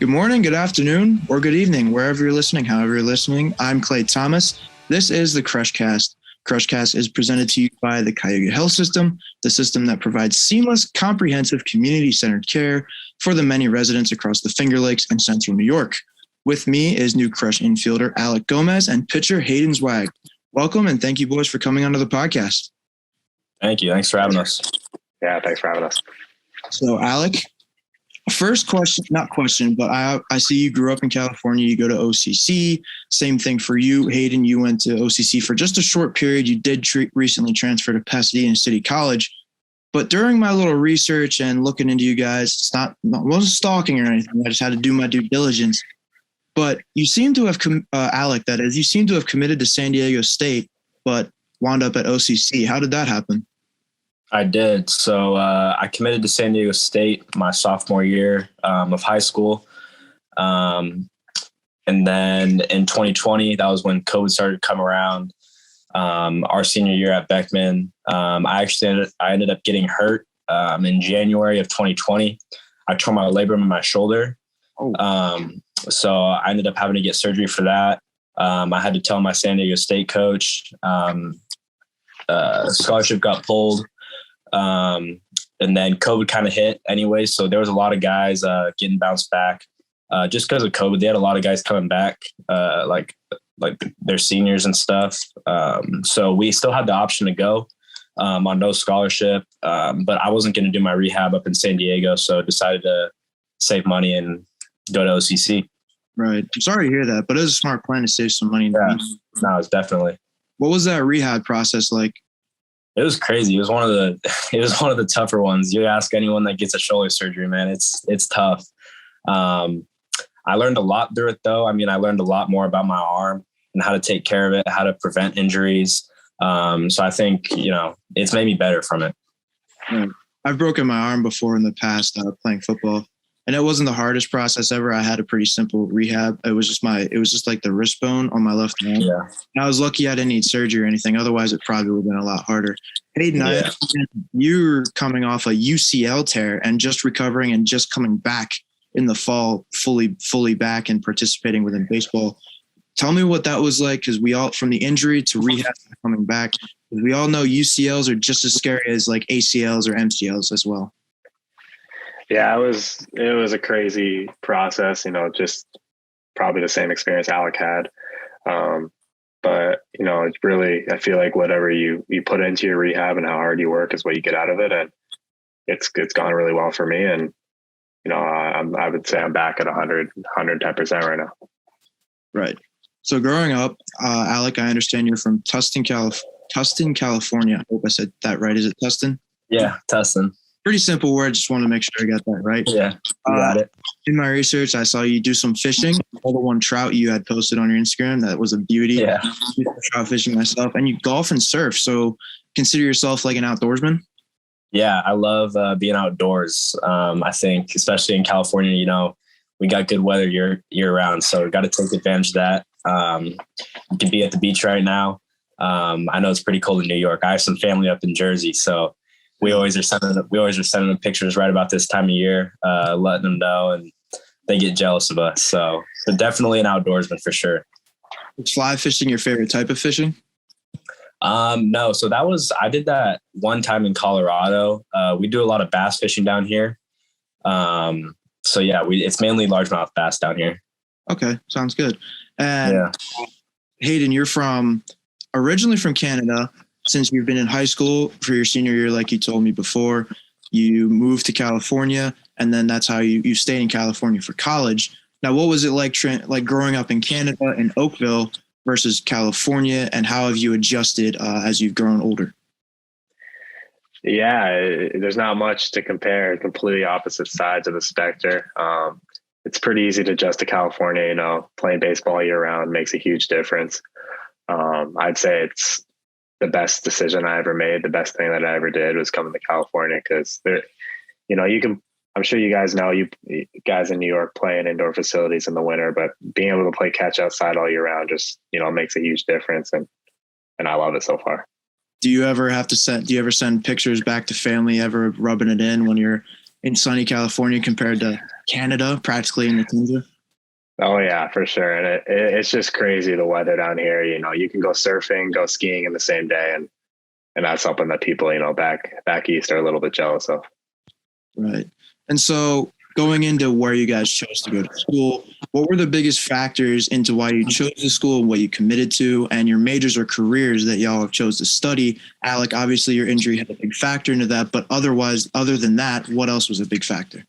Good morning, good afternoon, or good evening, wherever you're listening, however you're listening. I'm Clay Thomas. This is the Crushcast. Crushcast is presented to you by the Cayuga Health System, the system that provides seamless, comprehensive, community-centered care for the many residents across the Finger Lakes and Central New York. With me is new Crush infielder Alec Gomez and pitcher Hayden Zweig. Welcome, and thank you, boys, for coming onto the podcast. Thank you. Thanks for having us. Yeah, thanks for having us. So, Alec, first question, not question, but I see you grew up in California. You go to OCC. Same thing for you, Hayden. You went to OCC for just a short period. You did recently transfer to Pasadena City College. But during my little research and looking into you guys, it wasn't stalking or anything. I just had to do my due diligence. But you seem to have, Alec, that is, you seem to have committed to San Diego State, but wound up at OCC. How did that happen? I did. So I committed to San Diego State my sophomore year of high school. And then in 2020, that was when COVID started to come around. Our senior year at Beckman, I ended up getting hurt in January of 2020. I tore my labrum in my shoulder. So I ended up having to get surgery for that. I had to tell my San Diego State coach. Scholarship got pulled. And then COVID kind of hit anyway. So there was a lot of guys getting bounced back just because of COVID. They had a lot of guys coming back, like their seniors and stuff. So we still had the option to go on no scholarship, but I wasn't going to do my rehab up in San Diego. So decided to save money and go to OCC. Right. I'm sorry to hear that, but it was a smart plan to save some money. Yeah, no, it's definitely. What was that rehab process like? It was crazy. It was one of the tougher ones. You ask anyone that gets a shoulder surgery, man, it's tough. I learned a lot through it though. I mean, I learned a lot more about my arm and how to take care of it, how to prevent injuries. So I think, it's made me better from it. Yeah. I've broken my arm before in the past playing football, and it wasn't the hardest process ever. I had a pretty simple rehab. It was just like the wrist bone on my left hand. Yeah. And I was lucky I didn't need surgery or anything. Otherwise, it probably would have been a lot harder. Hayden, you're coming off a UCL tear and just recovering and just coming back in the fall, fully back and participating within baseball. Tell me what that was like, because we all, from the injury to rehab to coming back, we all know UCLs are just as scary as like ACLs or MCLs as well. Yeah, it was a crazy process, just probably the same experience Alec had. But, it's really, I feel like whatever you put into your rehab and how hard you work is what you get out of it. And it's gone really well for me. And, I would say I'm back at 110% right now. Right. So growing up, Alec, I understand you're from Tustin, California. I hope I said that right. Is it Tustin? Yeah, Tustin. Pretty simple word. Just want to make sure I got that right. Yeah, you got it. In my research, I saw you do some fishing. All the one trout you had posted on your Instagram, that was a beauty. Yeah. Trout fishing myself. And you golf and surf. So consider yourself like an outdoorsman? Yeah, I love being outdoors. I think, especially in California, we got good weather year round. So we got to take advantage of that. You can be at the beach right now. I know it's pretty cold in New York. I have some family up in Jersey, so we always are sending them pictures right about this time of year, letting them know, and they get jealous of us. So definitely an outdoorsman for sure. Is fly fishing your favorite type of fishing? No. So I did that one time in Colorado. We do a lot of bass fishing down here. So yeah, it's mainly largemouth bass down here. Okay. Sounds good. And Hayden, you're originally from Canada. Since you've been in high school for your senior year, like you told me before, you moved to California, and then that's how you stayed in California for college. Now, what was it like growing up in Canada in Oakville versus California, and how have you adjusted as you've grown older? Yeah, there's not much to compare. Completely opposite sides of the spectrum. It's pretty easy to adjust to California. Playing baseball year round makes a huge difference. I'd say it's the best decision I ever made. The best thing that I ever did was coming to California, because I'm sure you guys know, you guys in New York play in indoor facilities in the winter, but being able to play catch outside all year round just, makes a huge difference. And I love it so far. Do you ever send pictures back to family, ever rubbing it in when you're in sunny California compared to Canada, practically in the tundra? Oh yeah, for sure. And it's just crazy the weather down here. You know, you can go surfing, go skiing in the same day, and that's something that people, you know, back east are a little bit jealous of. Right. And so going into where you guys chose to go to school, what were the biggest factors into why you chose the school and what you committed to, and your majors or careers that y'all have chose to study? Alec, obviously your injury had a big factor into that, but otherwise, other than that, what else was a big factor?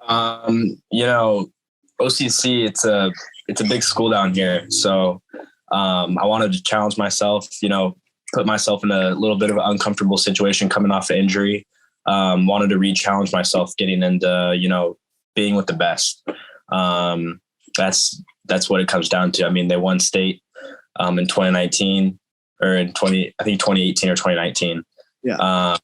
You know, OCC, it's a big school down here. So I wanted to challenge myself, you know, put myself in a little bit of an uncomfortable situation coming off an injury. Wanted to re-challenge myself getting into, you know, being with the best. That's what it comes down to. I mean, they won state in 2019 or in 2018 or 2019. Yeah.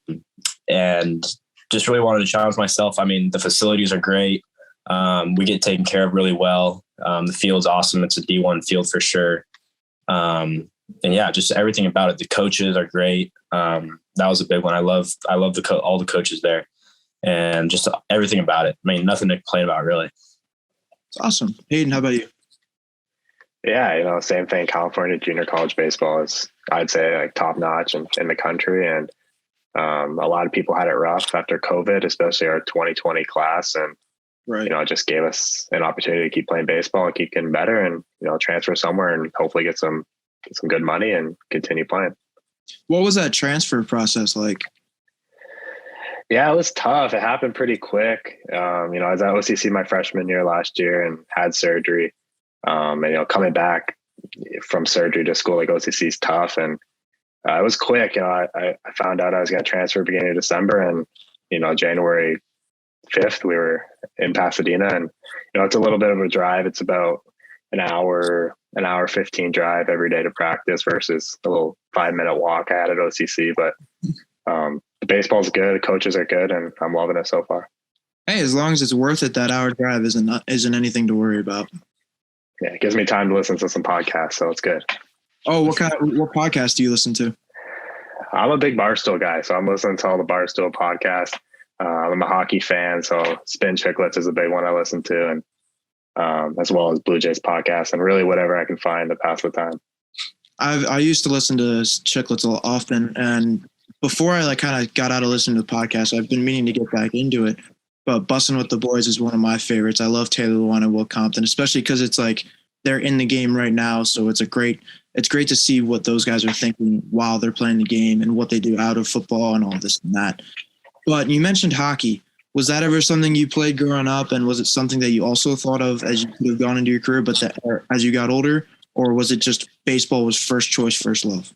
And just really wanted to challenge myself. I mean, the facilities are great. We get taken care of really well. The field's awesome. It's a D1 field for sure. And yeah, just everything about it. The coaches are great. That was a big one. I love all the coaches there, and just everything about it. I mean, nothing to complain about, really. It's awesome. Hayden, how about you? Yeah, you know, same thing. California junior college baseball is, I'd say, like top notch in the country, and a lot of people had it rough after COVID, especially our 2020 class, and right. You know, it just gave us an opportunity to keep playing baseball and keep getting better, and you know, transfer somewhere and hopefully get some good money and continue playing. What was that transfer process like? Yeah, it was tough. It happened pretty quick. You know, I was at OCC my freshman year last year and had surgery. And, you know, coming back from surgery to school like OCC is tough. And it was quick. You know, I found out I was going to transfer beginning of December, and, you know, January 5th, we were in Pasadena, and, you know, it's a little bit of a drive. It's about an hour 15 drive every day to practice versus a little 5-minute walk I had at OCC. But the baseball's good, the coaches are good, and I'm loving it so far. Hey, as long as it's worth it, that hour drive isn't anything to worry about. Yeah, it gives me time to listen to some podcasts, so it's good. Oh, what podcast do you listen to? I'm a big Barstool guy, so I'm listening to all the Barstool podcasts. I'm a hockey fan, so Spin Chicklets is a big one I listen to, and as well as Blue Jays podcast, and really whatever I can find to pass the time. I used to listen to Chicklets a lot often, and before I kind of got out of listening to podcasts, I've been meaning to get back into it. But Bussin' with the Boys is one of my favorites. I love Taylor Lewan and Will Compton, especially because it's like they're in the game right now. So it's great to see what those guys are thinking while they're playing the game and what they do out of football and all this and that. But you mentioned hockey. Was that ever something you played growing up, and was it something that you also thought of as you could have gone into your career, but as you got older, or was it just baseball was first choice, first love?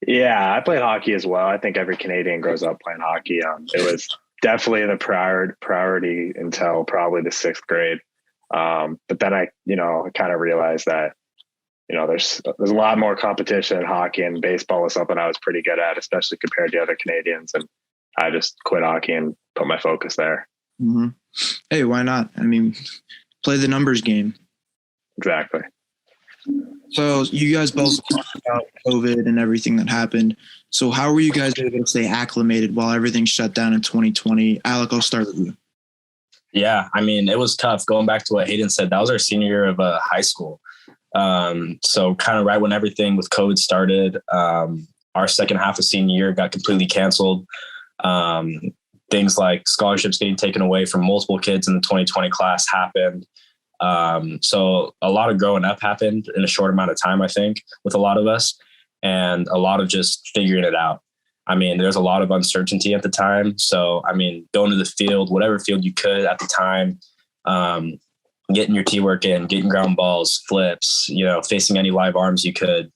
Yeah, I played hockey as well. I think every Canadian grows up playing hockey. It was definitely the priority until probably the 6th grade. But then I kind of realized that, you know, there's a lot more competition in hockey, and baseball was something I was pretty good at, especially compared to other Canadians. And I just quit hockey and put my focus there. Mm-hmm. Hey, why not? I mean, play the numbers game. Exactly. So you guys both talked about COVID and everything that happened. So how were you guys able to stay acclimated while everything shut down in 2020? Alec, I'll start with you. Yeah, I mean, it was tough. Going back to what Hayden said, that was our senior year of high school. So kind of right when everything with COVID started, our second half of senior year got completely canceled. Things like scholarships getting taken away from multiple kids in the 2020 class happened. So a lot of growing up happened in a short amount of time, I think, with a lot of us, and a lot of just figuring it out. I mean, there's a lot of uncertainty at the time. So, I mean, going to the field, whatever field you could at the time, getting your tee work in, getting ground balls, flips, you know, facing any live arms you could,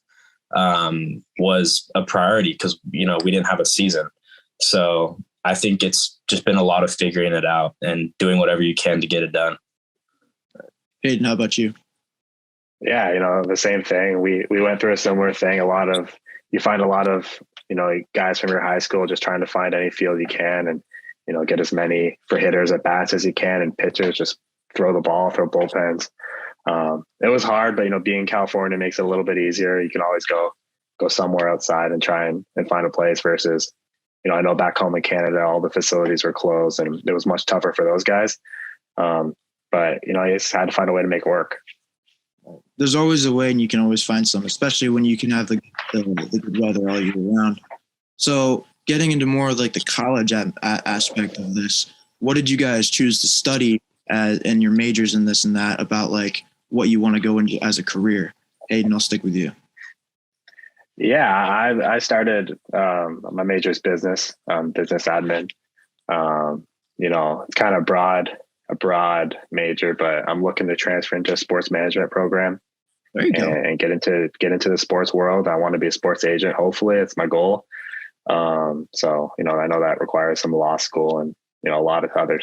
was a priority because, you know, we didn't have a season. So I think it's just been a lot of figuring it out and doing whatever you can to get it done. Hayden, how about you? Yeah, you know, the same thing. We went through a similar thing. You find a lot of, you know, guys from your high school just trying to find any field you can and, you know, get as many for hitters at bats as you can, and pitchers just throw the ball, throw bullpens. It was hard, but, you know, being in California makes it a little bit easier. You can always go somewhere outside and try and find a place versus, I know back home in Canada, all the facilities were closed and it was much tougher for those guys. But I just had to find a way to make it work. There's always a way, and you can always find some, especially when you can have the good weather all year round. So getting into more like the college aspect of this, what did you guys choose to study and your majors in this and that about like what you want to go into as a career? Hayden, I'll stick with you. Yeah, I started my major is business admin. It's kind of a broad major, but I'm looking to transfer into a sports management program. There you go. And get into the sports world. I want to be a sports agent. Hopefully, it's my goal. So I know that requires some law school and a lot of other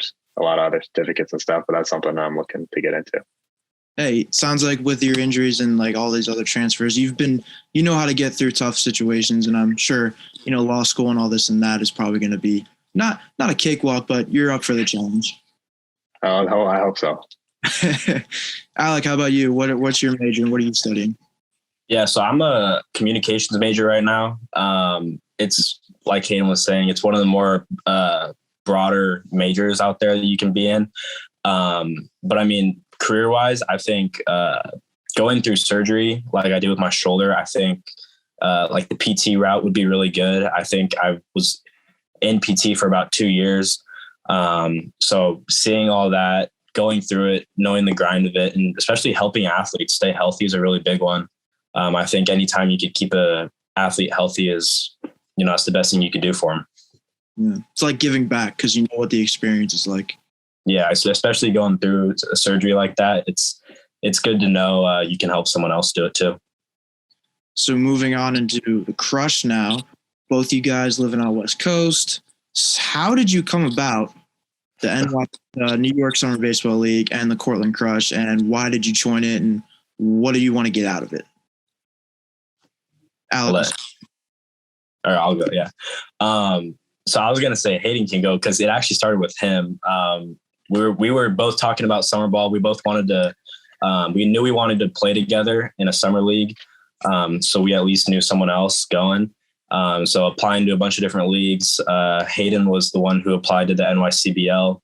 certificates and stuff, but that's something I'm looking to get into. Hey, sounds like with your injuries and like all these other transfers, you know how to get through tough situations, and I'm sure law school and all this and that is probably going to be not a cakewalk, but you're up for the challenge. I hope so. Alec, how about you? What's your major and what are you studying? Yeah, so I'm a communications major right now. It's like Hayden was saying, it's one of the more broader majors out there that you can be in. But I mean, career-wise, I think going through surgery like I did with my shoulder, I think like the PT route would be really good. I think I was in PT for about 2 years. So seeing all that, going through it, knowing the grind of it, and especially helping athletes stay healthy is a really big one. I think anytime you could keep a athlete healthy is, that's the best thing you could do for them. Yeah. It's like giving back because you know what the experience is like. Yeah, so especially going through a surgery like that, it's good to know you can help someone else do it too. So moving on into the Crush now, both you guys living on the West Coast. How did you come about the New York Summer Baseball League and the Cortland Crush, and why did you join it, and what do you want to get out of it? Alex. All right, I'll go. Yeah. So I was gonna say Hayden can go because it actually started with him. We were both talking about summer ball. We both wanted to. We knew we wanted to play together in a summer league, so we at least knew someone else going. So applying to a bunch of different leagues. Hayden was the one who applied to the NYCBL.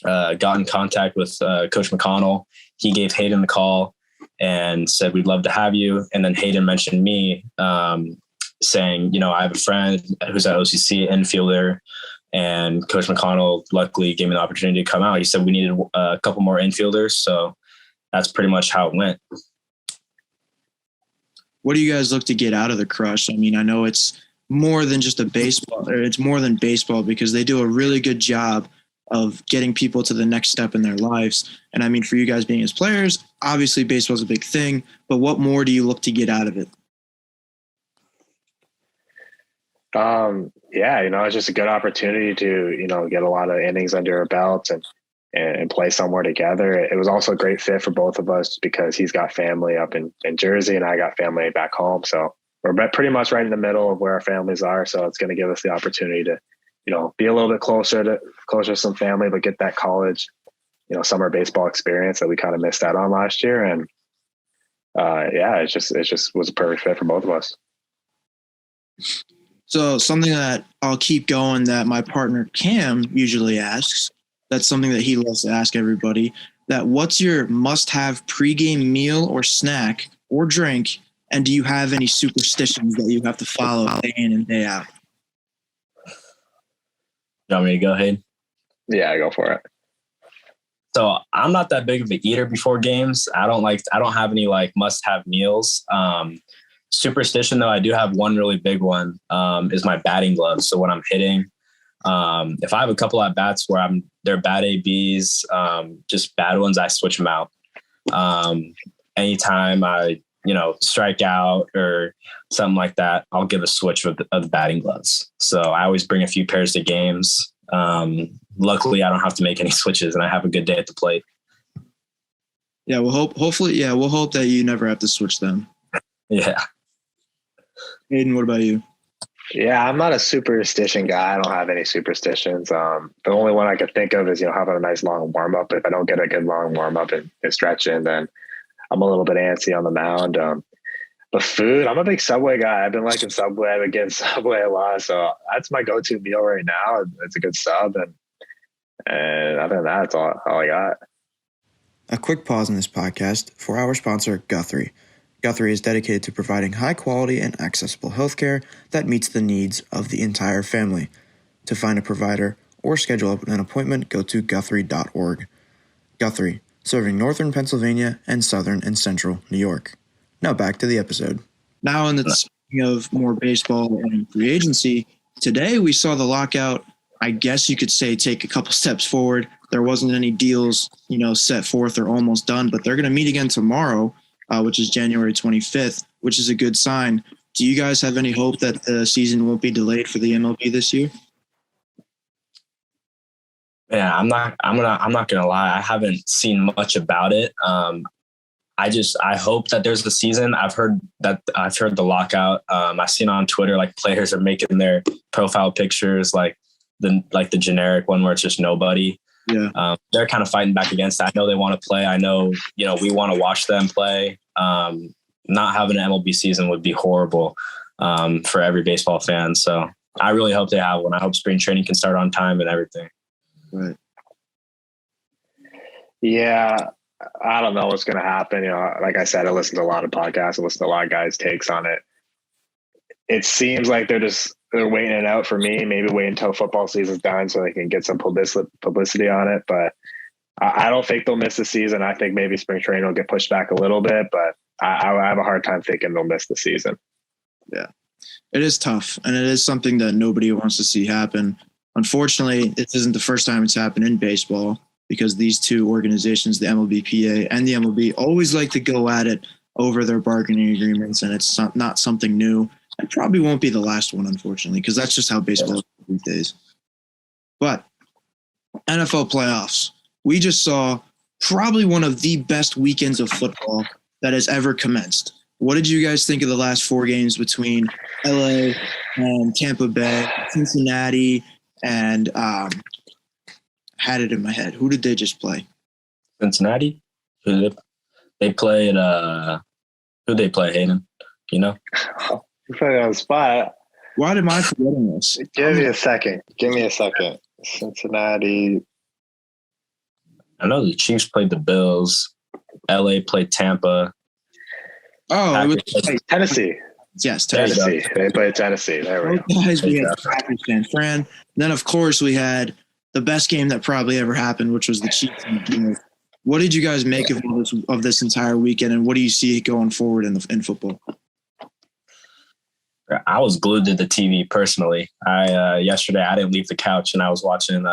Got in contact with Coach McConnell. He gave Hayden the call and said, "We'd love to have you." And then Hayden mentioned me, saying, I have a friend who's at OCC infielder, and Coach McConnell luckily gave me the opportunity to come out. He said we needed a couple more infielders. So that's pretty much how it went. What do you guys look to get out of the Crush? I mean, I know it's more than just it's more than baseball because they do a really good job of getting people to the next step in their lives. And I mean, for you guys being as players, obviously baseball is a big thing, but what more do you look to get out of it? It's just a good opportunity to, get a lot of innings under our belts and play somewhere together. It was also a great fit for both of us because he's got family up in Jersey and I got family back home. So we're pretty much right in the middle of where our families are. So it's going to give us the opportunity to, be a little bit closer to some family, but get that college, summer baseball experience that we kind of missed out on last year. And it just was a perfect fit for both of us. So something that I'll keep going that my partner Cam usually asks, that's something that he loves to ask everybody, that what's your must-have pregame meal or snack or drink, and do you have any superstitions that you have to follow day in and day out? You want me to go ahead? Yeah, go for it. So I'm not that big of an eater before games. I don't have any must-have meals. Superstition though, I do have one really big one, is my batting gloves. So when I'm hitting, if I have a couple at bats where they're bad ABs, just bad ones, I switch them out. Anytime I, strike out or something like that, I'll give a switch of the batting gloves. So I always bring a few pairs to games. Luckily I don't have to make any switches and I have a good day at the plate. Yeah. We'll hope that you never have to switch them. Yeah. Hayden, what about you? Yeah, I'm not a superstition guy. I don't have any superstitions. The only one I could think of is, having a nice long warm up. If I don't get a good long warm up and stretch in, then I'm a little bit antsy on the mound. The food, I'm a big Subway guy. I've been liking Subway. I've been getting Subway a lot. So that's my go-to meal right now. It's a good sub. And other than that, that's all I got. A quick pause in this podcast for our sponsor, Guthrie. Guthrie is dedicated to providing high-quality and accessible healthcare that meets the needs of the entire family. To find a provider or schedule an appointment, go to guthrie.org. Guthrie, serving northern Pennsylvania and southern and central New York. Now back to the episode. Now, in the speaking of more baseball and free agency, today we saw the lockout, I guess you could say, take a couple steps forward. There wasn't any deals, set forth or almost done, but they're going to meet again tomorrow, which is January 25th, which is a good sign. Do you guys have any hope that the season won't be delayed for the MLB this year? Yeah, I'm not gonna lie. I haven't seen much about it. I hope that there's the season. I've heard the lockout. I've seen on Twitter, like, players are making their profile pictures like the generic one where it's just nobody. Yeah. They're kind of fighting back against it. I know they want to play. I know, we want to watch them play. Not having an MLB season would be horrible for every baseball fan. So I really hope they have one. I hope spring training can start on time and everything. Right. Yeah. I don't know what's going to happen. Like I said, I listen to a lot of podcasts. I listen to a lot of guys' takes on it. It seems like they're waiting it out for me. Maybe wait until football season's done so they can get some publicity on it. But I don't think they'll miss the season. I think maybe spring training will get pushed back a little bit, but I have a hard time thinking they'll miss the season. Yeah, it is tough, and it is something that nobody wants to see happen. Unfortunately, this isn't the first time it's happened in baseball, because these two organizations, the MLBPA and the MLB, always like to go at it over their bargaining agreements, and it's not something new. It probably won't be the last one, unfortunately, because that's just how baseball is these days. But NFL playoffs, we just saw probably one of the best weekends of football that has ever commenced. What did you guys think of the last 4 games between LA and Tampa Bay, Cincinnati, and had it in my head. Who did they just play? Cincinnati. They played. Who they play? Hayden. You put it on the spot. Why am I forgetting this? Give me a second. Cincinnati. I know the Chiefs played the Bills. LA played Tampa. Oh, it was Tennessee. Yes, Tennessee. They played Tennessee. There we go. Guys, we had Packers fan Fran. And then, of course, we had the best game that probably ever happened, which was the Chiefs and the Bears. What did you guys make of this entire weekend, and what do you see going forward in football? I was glued to the TV personally. Yesterday I didn't leave the couch, and I was watching,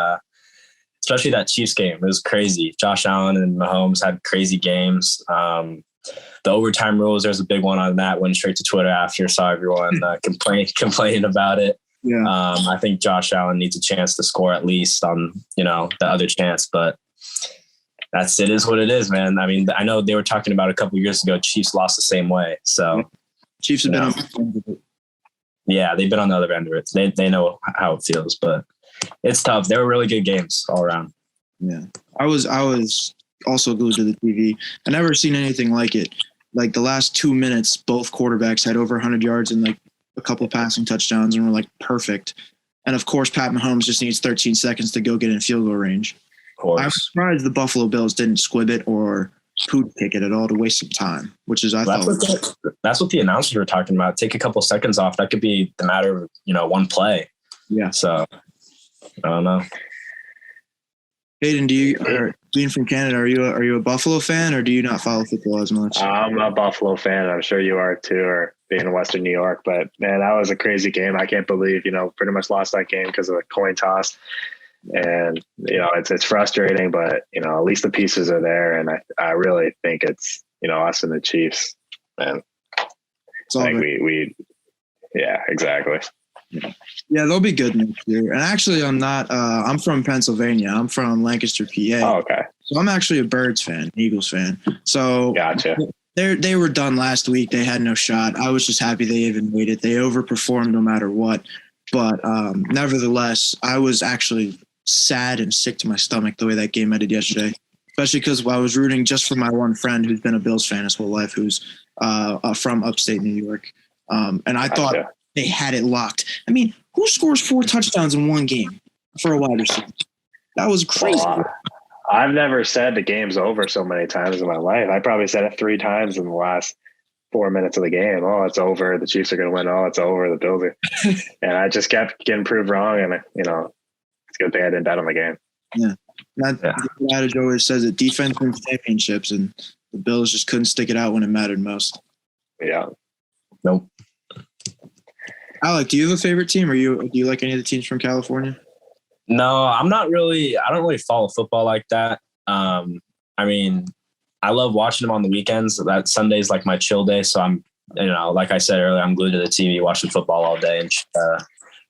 especially that Chiefs game. It was crazy. Josh Allen and Mahomes had crazy games. The overtime rules, there's a big one on that. Went straight to Twitter after, saw everyone complaining about it. Yeah. I think Josh Allen needs a chance to score at least on, the other chance, but it is what it is, man. I mean, I know they were talking about a couple of years ago, Chiefs lost the same way. So Chiefs have been on the end of it. Yeah, they've been on the other end of it. They know how it feels, but it's tough. They were really good games all around. Yeah. I was also glued to the TV. I never seen anything like it. Like the last 2 minutes, both quarterbacks had over 100 yards and like a couple of passing touchdowns and were like perfect. And of course, Pat Mahomes just needs 13 seconds to go get in field goal range. Of course. I'm surprised the Buffalo Bills didn't squib it or poop kick it at all to waste some time, which is that's what the announcers were talking about. Take a couple seconds off. That could be the matter of, one play. Yeah. So I don't know. Hayden, being from Canada, are you a Buffalo fan, or do you not follow football as much? I'm a Buffalo fan. I'm sure you are too, or being in Western New York. But man, that was a crazy game. I can't believe, pretty much lost that game because of a coin toss. And, it's frustrating, but, at least the pieces are there. And I really think it's, us and the Chiefs. And I think yeah, exactly. Yeah, they'll be good next year. And actually, I'm from Pennsylvania. I'm from Lancaster, PA. Oh, okay. So I'm actually a Birds fan, Eagles fan. So gotcha. They were done last week. They had no shot. I was just happy they even made it. They overperformed no matter what. But nevertheless, I was actually sad and sick to my stomach the way that game ended yesterday. especially because I was rooting just for my one friend who's been a Bills fan his whole life, who's from upstate New York. And I thought they had it locked. I mean, who scores 4 touchdowns in one game for a wide receiver? That was crazy. I've never said the game's over so many times in my life. I probably said it 3 times in the last 4 minutes of the game. Oh, it's over. The Chiefs are going to win. Oh, it's over. The Bills are. And I just kept getting proved wrong. And, it's a good thing I didn't bet on the game. Yeah. The adage always says that defense wins championships, and the Bills just couldn't stick it out when it mattered most. Yeah. Nope. Alec, do you have a favorite team, or do you like any of the teams from California? No, I don't really follow football like that. I mean, I love watching them on the weekends. That Sunday's like my chill day. So I'm, like I said earlier, I'm glued to the TV watching football all day and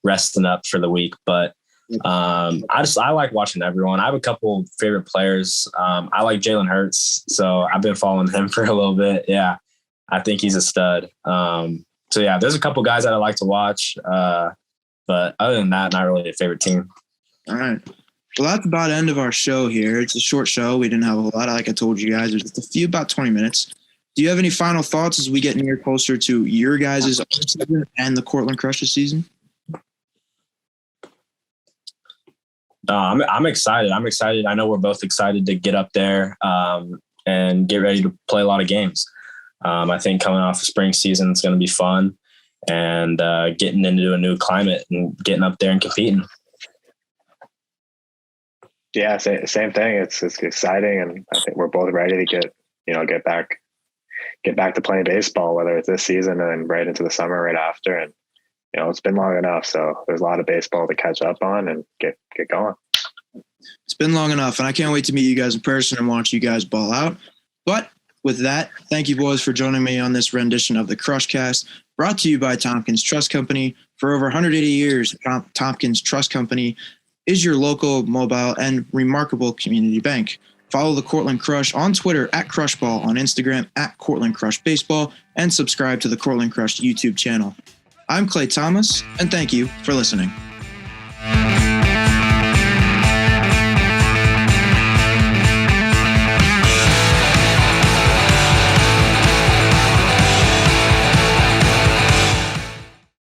resting up for the week. But I like watching everyone. I have a couple favorite players. I like Jalen Hurts. So I've been following him for a little bit. Yeah. I think he's a stud. So yeah, there's a couple guys that I like to watch. But other than that, not really a favorite team. All right. Well, that's about the end of our show here. It's a short show. We didn't have a whole lot. Like I told you guys, there's just a few, about 20 minutes. Do you have any final thoughts as we get near closer to your guys' season and the Cortland Crush's season? I'm excited. I know we're both excited to get up there and get ready to play a lot of games. I think coming off the spring season, it's going to be fun, and getting into a new climate and getting up there and competing. Yeah, same thing. It's exciting, and I think we're both ready to get back to playing baseball, whether it's this season and right into the summer right after. And it's been long enough, so there's a lot of baseball to catch up on and get going. It's been long enough, and I can't wait to meet you guys in person and watch you guys ball out. But with that, thank you, boys, for joining me on this rendition of the Crushcast, brought to you by Tompkins Trust Company. For over 180 years, Tompkins Trust Company is your local, mobile, and remarkable community bank. Follow the Cortland Crush on Twitter @Crushball, on Instagram @Cortland Crush Baseball, and subscribe to the Cortland Crush YouTube channel. I'm Clay Thomas, and thank you for listening.